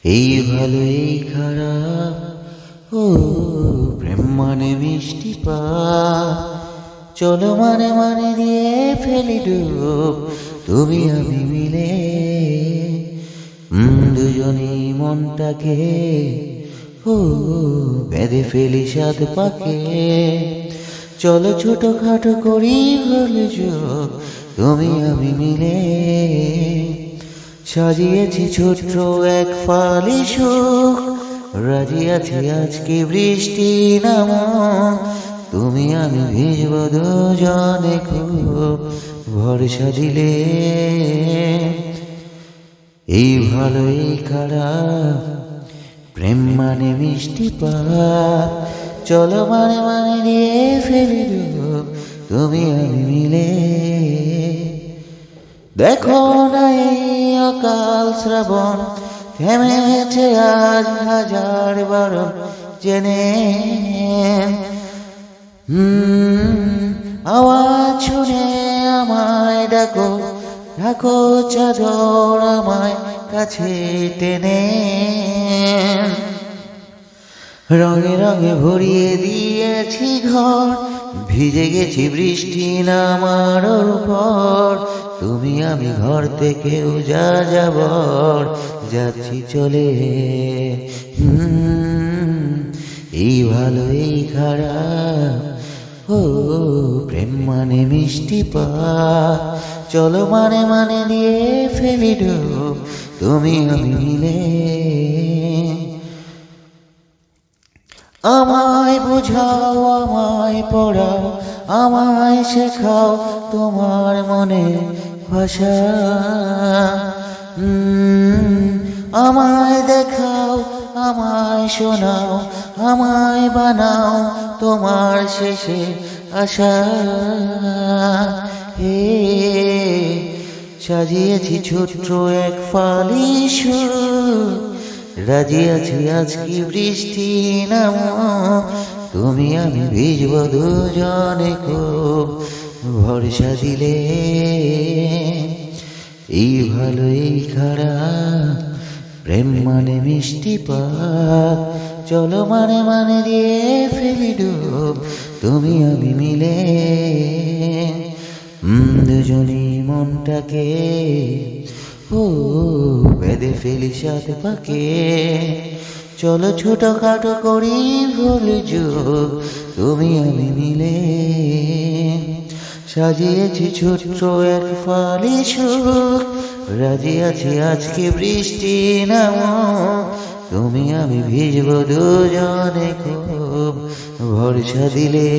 এই ভালো এই খারাপ, ও প্রেম মানে মিষ্টি পা, চলো মানে মানে দিয়ে ফেলি ডুব, তুমি আমি মিলে। দুজনেই মনটাকে ও বেঁধে ফেলি সাত পাকে, চলো ছোটখাটো করি হলে যোগ, তুমি আমি মিলে। সাজিয়েছি ছোট্ট এক ফালি সুখ, রাজি আছি আজকে বৃষ্টি নামক, তুমি আমি ভিজব দুজনে খুব ভরসা দিলে। এই ভালো এই খারাপ, প্রেম মানে মিষ্টি পাপ, চলো মানে মানে দিয়ে ফেলি ডুব, তুমি আমি মিলে। দেখো না এই অকাল শ্রাবণ, থেমেছে আজ হাজার বারণ জেনে। আওয়াজ শুনে আমায় ডাকো, ডাকো চাদর আমায় কাছে টেনে। রঙে রঙে ভরিয়ে দিয়েছি ঘর, ভিজে গেছি বৃষ্টি নামার উপর, তুমি আমি ঘর থেকে উজা যাবর যাচ্ছি চলে। এই ভালো এই খারাপ, ও প্রেম মানে মিষ্টি পা, চলো মানে মানে দিয়ে ফেলি ডুব, তুমি আমি মিলে। আমায় বোঝাও আমায় পড়াও, আমায় শেখাও তোমার মনে ভাষা, আমায় দেখাও আমায় শোনাও, আমায় বানাও তোমার শেষে আশা। হে সাজিয়েছি ছোট্ট এক ফালি সুখ, রাজি আছি আজকে বৃষ্টি নামক, তুমি আমি ভিজব দুজনে খুব ভরসা দিলে। এই ভালো এই খারাপ, প্রেম মানে মিষ্টি পাপ, চলো মানে মানে দিয়ে ফেলি ডুব, তুমি আমি মিলে। দুজনেই মনটাকে ও বেঁধে ফেলি সাথে পাকে, চলো ছোটখাটো করি ভুল যোগ, তুমি আমি মিলে। সাজিয়েছি ছোট্ট এক ফালি সুখ, রাজি আছি আজকে বৃষ্টি নামক, তুমি আমি ভিজব দুজনে খুব ভরসা দিলে।